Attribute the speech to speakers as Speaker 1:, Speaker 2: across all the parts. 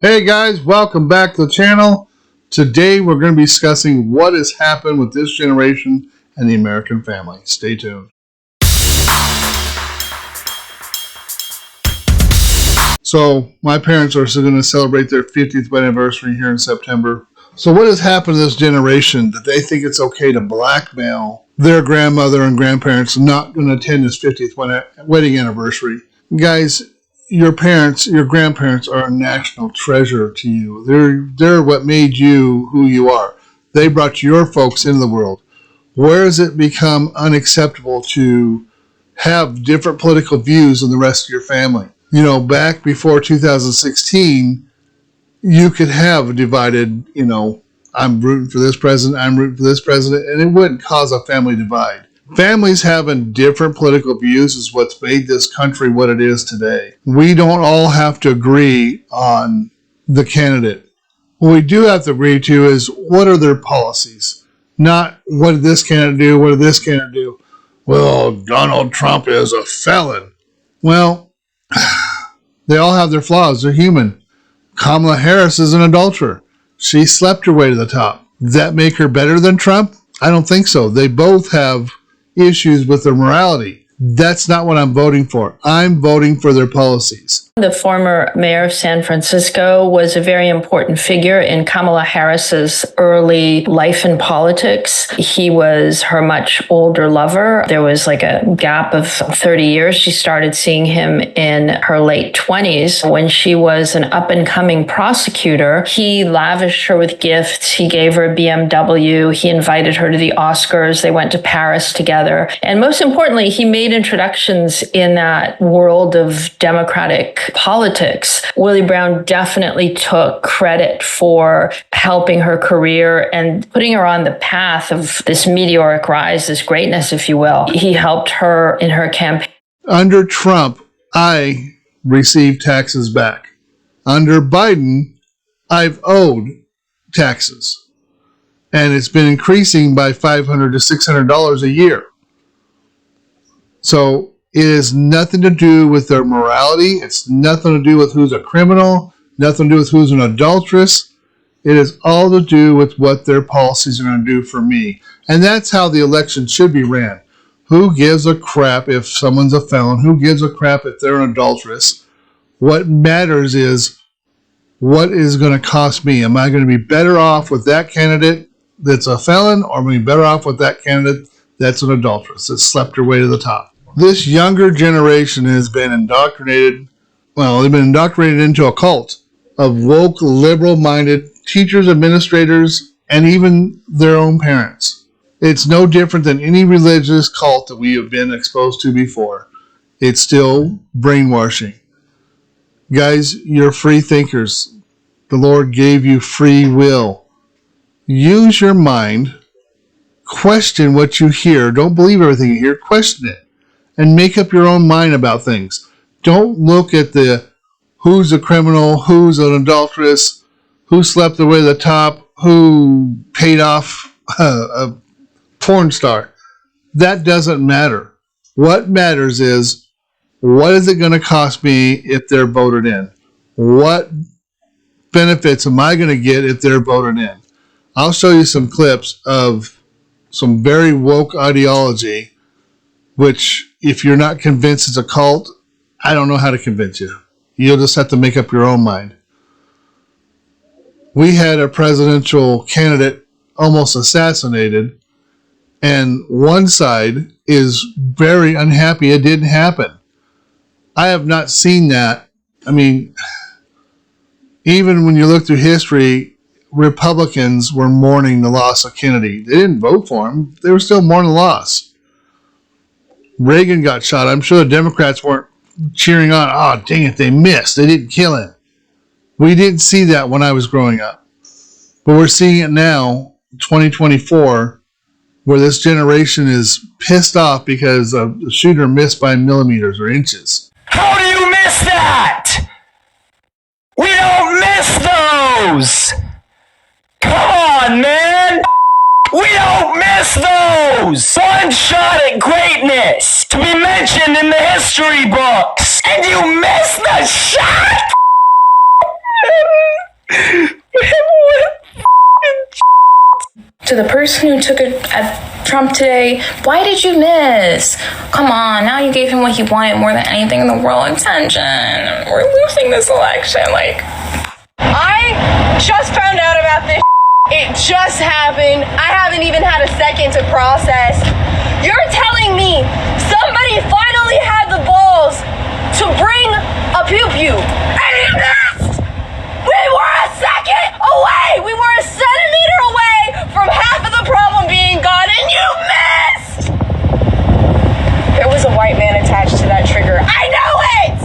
Speaker 1: Hey guys, welcome back to the channel. Today we're going to be discussing what has happened with this generation and the American family. Stay tuned. So my parents are going to celebrate their 50th anniversary here in September. So what has happened to this generation that they think it's okay to blackmail their grandmother and grandparents not going to attend this 50th wedding anniversary? Guys, your parents, your grandparents are a national treasure to you. They're what made you who you are. They brought your folks into the world. Where has it become unacceptable to have different political views than the rest of your family? You know, back before 2016, you could have a divided, I'm rooting for this president, I'm rooting for this president, and it wouldn't cause a family divide. Families having different political views is what's made this country what it is today. We don't all have to agree on the candidate. What we do have to agree to is what are their policies, not what did this candidate do, what did this candidate do. Well, Donald Trump is a felon. Well, they all have their flaws. They're human. Kamala Harris is an adulterer. She slept her way to the top. Does that make her better than Trump? I don't think so. They both have issues with their morality. That's not what I'm voting for. I'm voting for their policies.
Speaker 2: The former mayor of San Francisco was a very important figure in Kamala Harris's early life in politics. He was her much older lover. There was like a gap of 30 years. She started seeing him in her late 20s. When she was an up-and-coming prosecutor, he lavished her with gifts. He gave her a BMW. He invited her to the Oscars. They went to Paris together. And most importantly, he made introductions in that world of Democratic politics. Willie Brown definitely took credit for helping her career and putting her on the path of this meteoric rise, this greatness, if you will. He helped her in her campaign.
Speaker 1: Under Trump, I received taxes back. Under Biden, I've owed taxes. And it's been increasing by $500 to $600 a year. So it has nothing to do with their morality. It's nothing to do with who's a criminal, nothing to do with who's an adulteress. It is all to do with what their policies are going to do for me. And that's how the election should be ran. Who gives a crap if someone's a felon? Who gives a crap if they're an adulteress? What matters is what is going to cost me. Am I going to be better off with that candidate that's a felon, or am I better off with that candidate that's an adulteress that slept her way to the top? This younger generation has been indoctrinated. Well, they've been indoctrinated into a cult of woke, liberal-minded teachers, administrators, and even their own parents. It's no different than any religious cult that we have been exposed to before. It's still brainwashing. Guys, you're free thinkers. The Lord gave you free will. Use your mind. Question what you hear. Don't believe everything you hear. Question it. And make up your own mind about things. Don't look at the who's a criminal, who's an adulteress, who slept the way to the top, who paid off a porn star. That doesn't matter. What matters is, what is it going to cost me if they're voted in? What benefits am I going to get if they're voted in? I'll show you some clips of some very woke ideology, which if you're not convinced it's a cult, I don't know how to convince you. You'll just have to make up your own mind. We had a presidential candidate almost assassinated, and one side is very unhappy it didn't happen. I have not seen that. I mean, even when you look through history, Republicans were mourning the loss of Kennedy. They didn't vote for him. They were still mourning the loss. Reagan got shot. I'm sure the Democrats weren't cheering on, oh, dang it, they missed. They didn't kill him. We didn't see that when I was growing up. But we're seeing it now, 2024, where this generation is pissed off because the shooter missed by millimeters or inches.
Speaker 3: How do you miss that? We don't miss those! Come on, man! We don't miss those! One shot at greatness to be mentioned in the history books! And you miss the shot?
Speaker 4: To the person who took it at Trump today, why did you miss? Come on, now you gave him what he wanted more than anything in the world, attention. We're losing this election.
Speaker 5: I just found out about this. It just happened. I haven't even had a second to process. You're telling me somebody finally had the balls to bring a pew-pew, and he missed! We were a second away! We were a centimeter away from half of the problem being gone, and you missed! There was a white man attached to that trigger. I know it!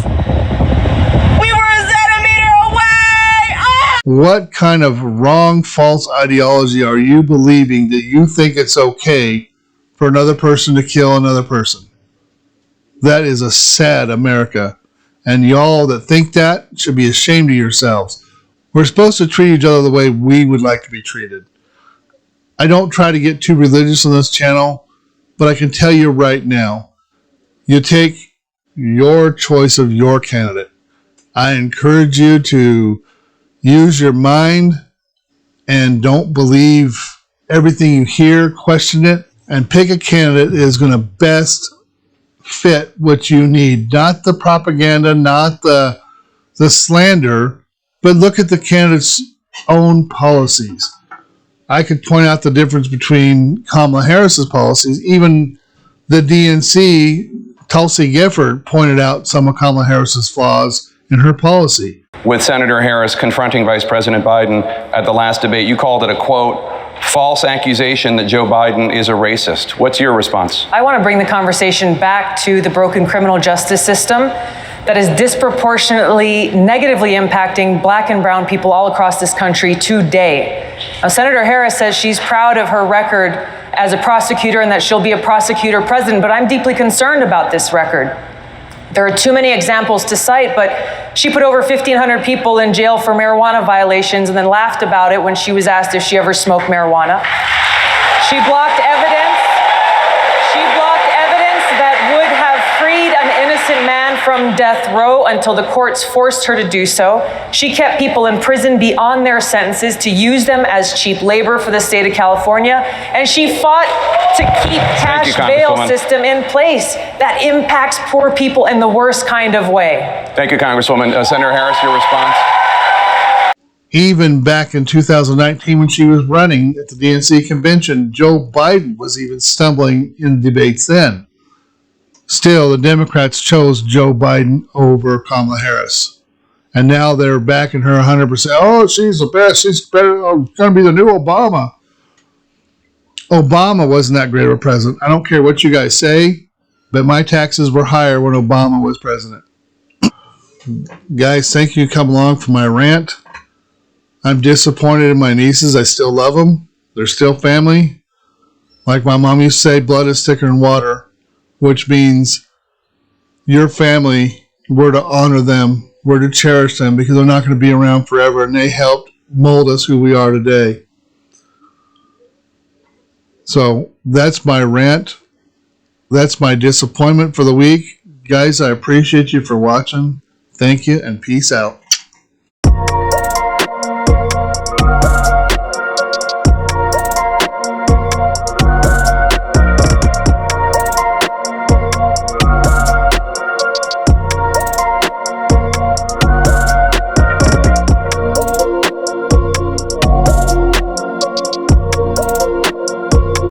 Speaker 5: We were a centimeter away! Ah!
Speaker 1: What kind of wrong, false ideology are you believing that you think it's okay for another person to kill another person? That is a sad America. And y'all that think that should be ashamed of yourselves. We're supposed to treat each other the way we would like to be treated. I don't try to get too religious on this channel, but I can tell you right now, you take your choice of your candidate. I encourage you to use your mind and don't believe everything you hear, question it, and pick a candidate that is going to best fit what you need. Not the propaganda, not the slander, but look at the candidate's own policies. I could point out the difference between Kamala Harris's policies. Even the DNC, Tulsi Gifford, pointed out some of Kamala Harris's flaws in her policy.
Speaker 6: With Senator Harris confronting Vice President Biden at the last debate, you called it a, quote, false accusation that Joe Biden is a racist. What's your response?
Speaker 7: I want to bring the conversation back to the broken criminal justice system that is disproportionately negatively impacting Black and brown people all across this country today. Now, Senator Harris says she's proud of her record as a prosecutor and that she'll be a prosecutor president, but I'm deeply concerned about this record. There are too many examples to cite, but she put over 1,500 people in jail for marijuana violations and then laughed about it when she was asked if she ever smoked marijuana. She blocked evidence. She blocked evidence that would have freed an innocent man from death row until the courts forced her to do so. She kept people in prison beyond their sentences to use them as cheap labor for the state of California. And she fought to keep cash bail system in place that impacts poor people in the worst kind of way.
Speaker 6: Thank you, Congresswoman. Senator Harris, your response?
Speaker 1: Even back in 2019 when she was running at the DNC convention, Joe Biden was even stumbling in debates then. Still, the Democrats chose Joe Biden over Kamala Harris. And now they're backing her 100%. Oh, she's the best. She's better. Oh, going to be the new Obama. Obama wasn't that great of a president. I don't care what you guys say, but my taxes were higher when Obama was president. Guys, thank you for coming along for my rant. I'm disappointed in my nieces. I still love them. They're still family. Like my mom used to say, blood is thicker than water, which means your family, we're to honor them, we're to cherish them because they're not going to be around forever, and they helped mold us who we are today. So that's my rant. That's my disappointment for the week. Guys, I appreciate you for watching. Thank you, and peace out.